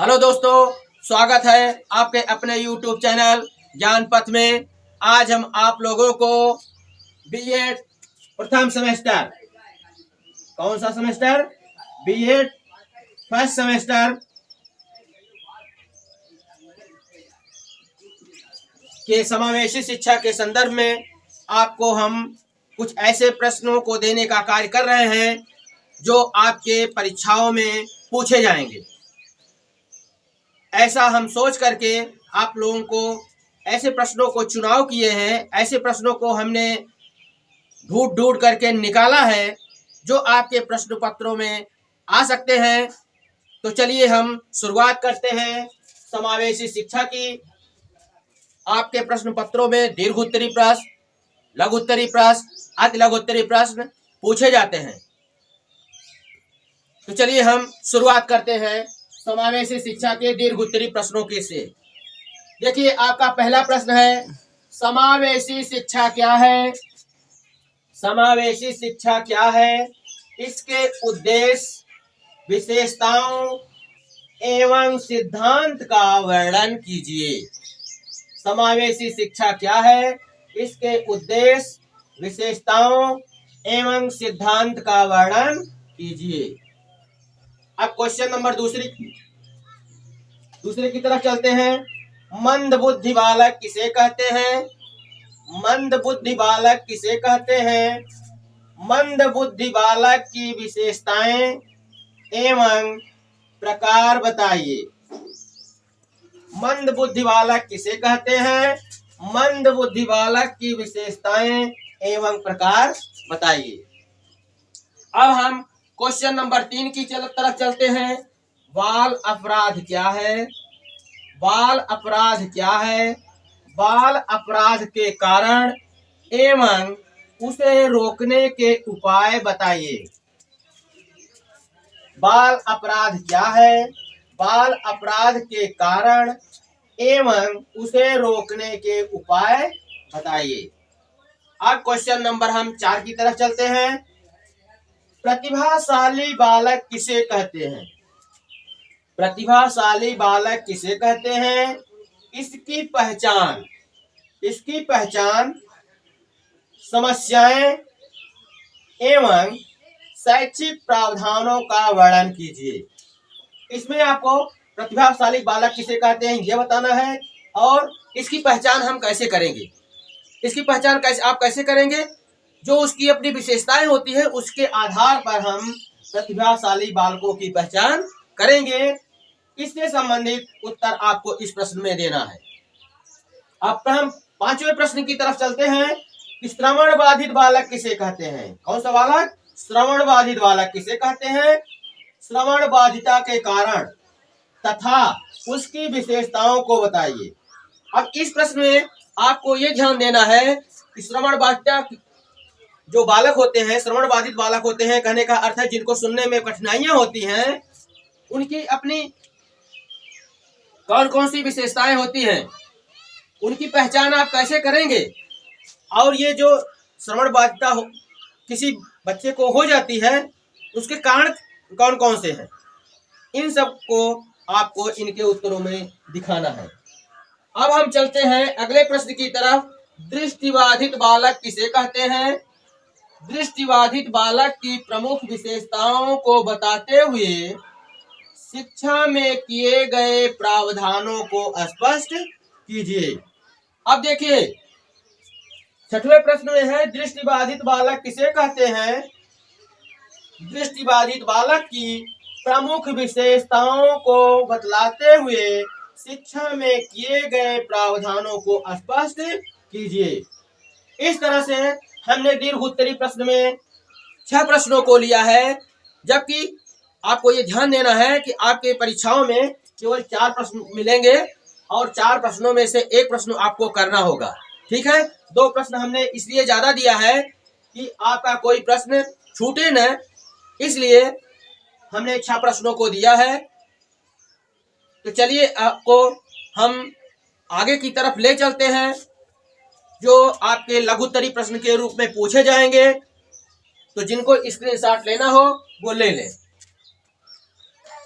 Hello दोस्तों, स्वागत है आपके अपने YouTube चैनल ज्ञान पथ में। आज हम आप लोगों को बीएड प्रथम सेमेस्टर, कौन सा सेमेस्टर? बीएड फर्स्ट सेमेस्टर के समावेशी शिक्षा के संदर्भ में आपको हम कुछ ऐसे प्रश्नों को देने का कार्य कर रहे हैं जो आपके परीक्षाओं में पूछे जाएंगे। ऐसा हम सोच करके आप लोगों को ऐसे प्रश्नों को चुनाव किए हैं, ऐसे प्रश्नों को हमने ढूंढ ढूंढ करके निकाला है जो आपके प्रश्न पत्रों में आ सकते हैं। तो चलिए हम शुरुआत करते हैं समावेशी शिक्षा की। आपके प्रश्न पत्रों में दीर्घ उत्तरी प्रश्न, लघु उत्तरी प्रश्न, अति लघु उत्तरी प्रश्न पूछे जाते हैं। तो चलिए हम शुरुआत करते हैं समावेशी शिक्षा के दीर्घ उत्तरी प्रश्नों के से। देखिए, आपका पहला प्रश्न है, समावेशी शिक्षा क्या है? समावेशी शिक्षा क्या है? इसके उद्देश्य, विशेषताओं एवं सिद्धांत का वर्णन कीजिए। समावेशी शिक्षा क्या है? इसके उद्देश्य, विशेषताओं एवं सिद्धांत का वर्णन कीजिए। अब क्वेश्चन नंबर दूसरे की तरफ चलते हैं। मंद बुद्धि बालक किसे कहते हैं? मंद बुद्धि बालक किसे कहते हैं? मंद बुद्धि बालक की विशेषताएं एवं प्रकार बताइए। मंद बुद्धि बालक किसे कहते हैं? मंद बुद्धि बालक की विशेषताएं एवं प्रकार बताइए। अब हम क्वेश्चन नंबर 3 की तरफ चलते हैं। बाल अपराध क्या है? बाल अपराध क्या है? बाल अपराध के कारण एवं उसे रोकने के उपाय बताइए। बाल अपराध क्या है? बाल अपराध के कारण एवं उसे रोकने के उपाय बताइए। अब क्वेश्चन नंबर हम 4 की तरफ चलते हैं। प्रतिभाशाली बालक किसे कहते हैं? प्रतिभाशाली बालक किसे कहते हैं? इसकी पहचान, इसकी पहचान, समस्याएं एवं शैक्षिक प्रावधानों का वर्णन कीजिए। इसमें आपको प्रतिभाशाली बालक किसे कहते हैं यह बताना है और इसकी पहचान हम कैसे करेंगे। इसकी पहचान आप कैसे करेंगे? जो उसकी अपनी विशेषताएं होती है उसके आधार पर हम प्रतिभाशाली बालकों की पहचान करेंगे। इससे संबंधित उत्तर आपको इस प्रश्न में देना है। अब हम 5वें प्रश्न की तरफ चलते हैं कि श्रवण बाधित बालक किसे कहते हैं? कौन सा बालक? श्रवण बाधित बालक किसे कहते हैं? श्रवण बाधिता के कारण तथा उसकी विशेषताओं को बताइए। अब इस प्रश्न में आपको ये ध्यान देना है कि श्रवण बाधिता जो बालक होते हैं, श्रवण बाधित बालक होते हैं, कहने का अर्थ है जिनको सुनने में कठिनाइयां होती हैं, उनकी अपनी कौन कौन सी विशेषताएं होती हैं, उनकी पहचान आप कैसे करेंगे। और ये जो श्रवण बाधिता किसी बच्चे को हो जाती है उसके कारण कौन कौन से हैं, इन सब को आपको इनके उत्तरों में दिखाना है। अब हम चलते हैं अगले प्रश्न की तरफ। दृष्टिबाधित बालक किसे कहते हैं? दृष्टिबाधित बालक की प्रमुख विशेषताओं को बताते हुए शिक्षा में किए गए प्रावधानों को स्पष्ट कीजिए। अब देखिए, 6वें प्रश्न में है, दृष्टिबाधित बालक किसे कहते हैं? दृष्टिबाधित बालक की प्रमुख विशेषताओं को बतलाते हुए शिक्षा में किए गए प्रावधानों को स्पष्ट कीजिए। इस तरह से हमने दीर्घ उत्तरी प्रश्न में 6 प्रश्नों को लिया है, जबकि आपको ये ध्यान देना है कि आपके परीक्षाओं में केवल 4 प्रश्न मिलेंगे और 4 प्रश्नों में से एक प्रश्न आपको करना होगा। ठीक है, 2 प्रश्न हमने इसलिए ज्यादा दिया है कि आपका कोई प्रश्न छूटे न, इसलिए हमने 6 प्रश्नों को दिया है। तो चलिए आपको हम आगे की तरफ ले चलते हैं जो आपके लघुत्तरी प्रश्न के रूप में पूछे जाएंगे। तो जिनको स्क्रीनशॉट लेना हो वो ले लें।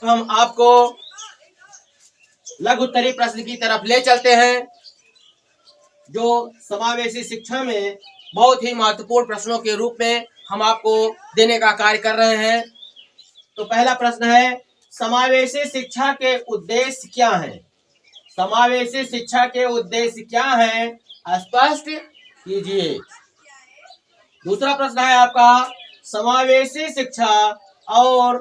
हम आपको लघु उत्तरीय प्रश्न की तरफ ले चलते हैं, जो समावेशी शिक्षा में बहुत ही महत्वपूर्ण प्रश्नों के रूप में हम आपको देने का कार्य कर रहे हैं। तो पहला प्रश्न है, समावेशी शिक्षा के उद्देश्य क्या हैं? समावेशी शिक्षा के उद्देश्य क्या हैं, स्पष्ट कीजिए। दूसरा प्रश्न है आपका, समावेशी शिक्षा और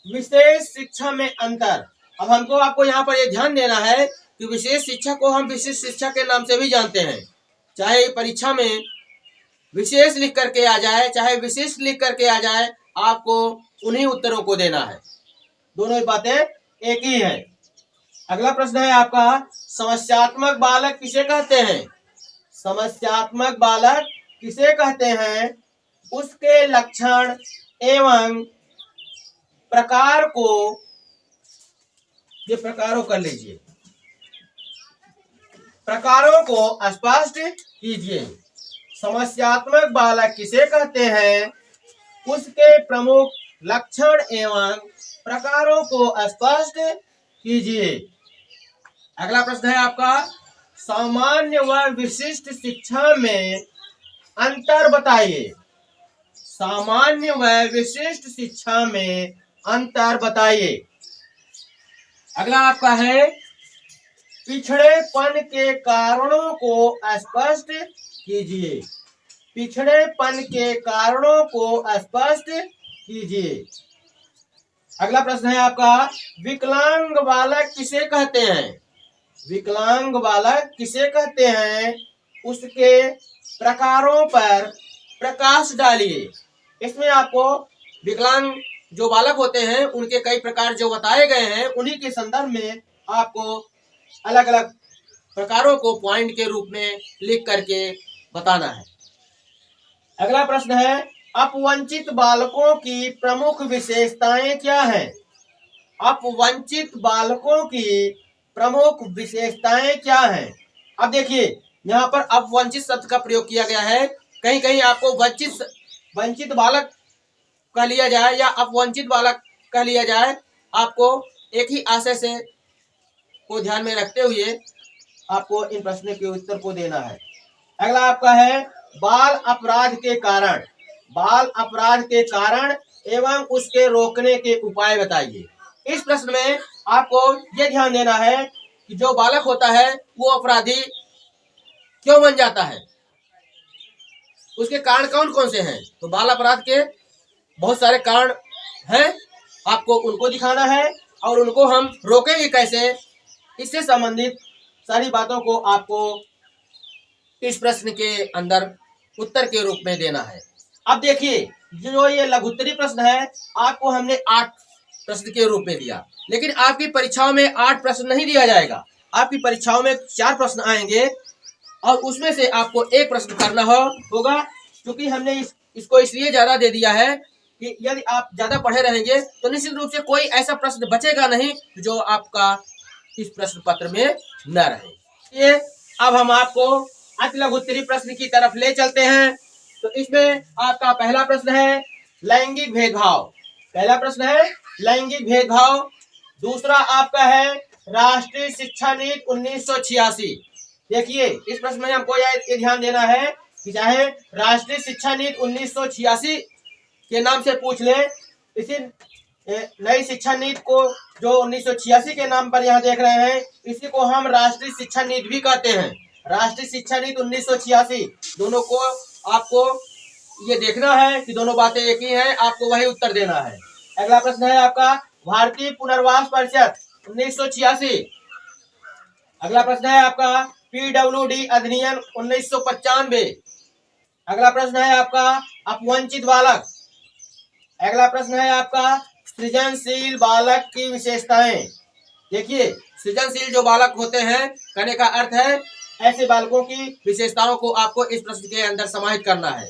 विशेष शिक्षा में अंतर। अब हमको आपको यहाँ पर ये ध्यान देना है कि विशेष शिक्षा को हम विशिष्ट शिक्षा के नाम से भी जानते हैं। चाहे परीक्षा में विशेष लिख करके आ जाए, चाहे विशिष्ट लिख करके आ जाए, आपको उन्हीं उत्तरों को देना है। दोनों ही बातें एक ही है। अगला प्रश्न है आपका, समस्यात्मक बालक किसे कहते हैं? समस्यात्मक बालक किसे कहते हैं? उसके लक्षण एवं प्रकार को, ये प्रकारों कर लीजिए, प्रकारों को स्पष्ट कीजिए। समस्यात्मक बालक किसे कहते हैं? उसके प्रमुख लक्षण एवं प्रकारों को स्पष्ट कीजिए। अगला प्रश्न है आपका, सामान्य व विशिष्ट शिक्षा में अंतर बताइए। सामान्य व विशिष्ट शिक्षा में अंतर बताइए। अगला आपका है, पिछड़ेपन के कारणों को स्पष्ट कीजिए। पिछड़ेपन के कारणों को स्पष्ट कीजिए। अगला प्रश्न है आपका, विकलांग बालक किसे कहते हैं? विकलांग बालक किसे कहते हैं? उसके प्रकारों पर प्रकाश डालिए। इसमें आपको विकलांग जो बालक होते हैं उनके कई प्रकार जो बताए गए हैं, उन्हीं के संदर्भ में आपको अलग अलग प्रकारों को पॉइंट के रूप में लिख करके बताना है। अगला प्रश्न है, अपवंचित बालकों की प्रमुख विशेषताएं क्या हैं? अपवंचित बालकों की प्रमुख विशेषताएं क्या हैं? अब देखिए, यहाँ पर अपवंचित शब्द का प्रयोग किया गया है। कहीं कहीं आपको वंचित बालक कह लिया जाए या अपवंचित बालक कह लिया जाए, आपको एक ही आशय से को ध्यान में रखते हुए आपको इन प्रश्नों के उत्तर को देना है। अगला आपका है, बाल अपराध के कारण। बाल अपराध के कारण एवं उसके रोकने के उपाय बताइए। इस प्रश्न में आपको ये ध्यान देना है कि जो बालक होता है वो अपराधी क्यों बन जाता है, उसके कारण कौन कौन से हैं। तो बाल अपराध के बहुत सारे कारण हैं, आपको उनको दिखाना है और उनको हम रोकेंगे कैसे, इससे संबंधित सारी बातों को आपको इस प्रश्न के अंदर उत्तर के रूप में देना है। अब देखिए, जो ये लघुत्तरी प्रश्न है आपको हमने 8 प्रश्न के रूप में दिया, लेकिन आपकी परीक्षाओं में 8 प्रश्न नहीं दिया जाएगा। आपकी परीक्षाओं में 4 प्रश्न आएंगे और उसमें से आपको एक प्रश्न करना होगा, क्योंकि हमने इसको इसलिए ज्यादा दे दिया है कि यदि आप ज्यादा पढ़े रहेंगे तो निश्चित रूप से कोई ऐसा प्रश्न बचेगा नहीं जो आपका इस प्रश्न पत्र में न रहे। ये अब हम आपको अति लघुत्तरी प्रश्न की तरफ ले चलते हैं। तो इसमें आपका पहला प्रश्न है लैंगिक भेदभाव। पहला प्रश्न है लैंगिक भेदभाव। दूसरा आपका है राष्ट्रीय शिक्षा नीति 1986। देखिए, इस प्रश्न में हमको ये ध्यान देना है कि चाहे राष्ट्रीय शिक्षा नीति 1986 के नाम से पूछ ले, इसी नई शिक्षा नीति को जो 1986 के नाम पर यहाँ देख रहे हैं, इसी को हम राष्ट्रीय शिक्षा नीति भी कहते हैं। राष्ट्रीय शिक्षा नीति 1986, दोनों को आपको ये देखना है कि दोनों बातें एक ही हैं, आपको वही उत्तर देना है। अगला प्रश्न है आपका भारतीय पुनर्वास परिषद 1986। अगला प्रश्न है आपका पीडब्ल्यूडी अधिनियम 1995। अगला प्रश्न है आपका अपवंचित बालक। अगला प्रश्न है आपका सृजनशील बालक की विशेषताएं। देखिए, सृजनशील जो बालक होते हैं, कहने का अर्थ है ऐसे बालकों की विशेषताओं को आपको इस प्रश्न के अंदर समाहित करना है।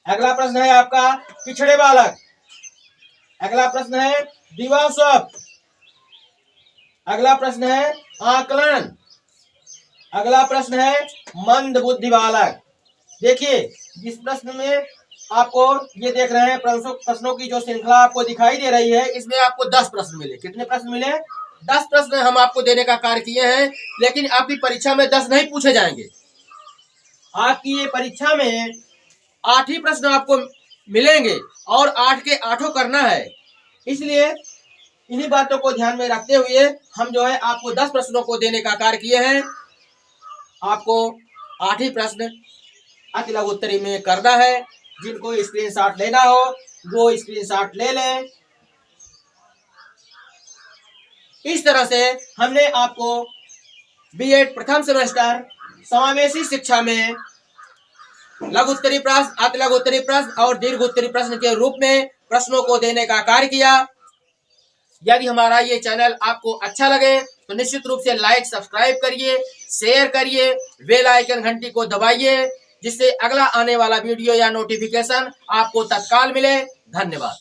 अगला प्रश्न है आपका पिछड़े बालक। अगला प्रश्न है दिवास्वप्न। अगला प्रश्न है आकलन। अगला प्रश्न है मंद बुद्धि बालक। देखिए, इस प्रश्न में आपको ये देख रहे हैं प्रश्नों की जो श्रृंखला आपको दिखाई दे रही है, इसमें आपको 10 प्रश्न मिले। कितने प्रश्न मिले? 10 प्रश्न हम आपको देने का कार्य किए हैं, लेकिन आपकी परीक्षा में 10 नहीं पूछे जाएंगे। आपकी ये परीक्षा में 8 ही प्रश्न आपको मिलेंगे और 8 के 8 करना है। इसलिए इन्हीं बातों को ध्यान में रखते हुए हम जो है आपको 10 प्रश्नों को देने का कार्य किए हैं। आपको 8 ही प्रश्न अति लघु उत्तरी में करना है। जिनको स्क्रीनशॉट लेना हो वो स्क्रीनशॉट ले लें। इस तरह से हमने आपको बीएड प्रथम सेमेस्टर समावेशी शिक्षा में लघु उत्तरी प्रश्न, अति लघु उत्तरी प्रश्न और दीर्घ उत्तरी प्रश्न के रूप में प्रश्नों को देने का कार्य किया। यदि हमारा ये चैनल आपको अच्छा लगे तो निश्चित रूप से लाइक सब्सक्राइब करिए, शेयर करिए, बेल आइकन घंटी को दबाइए, जिससे अगला आने वाला वीडियो या नोटिफिकेशन आपको तत्काल मिले। धन्यवाद।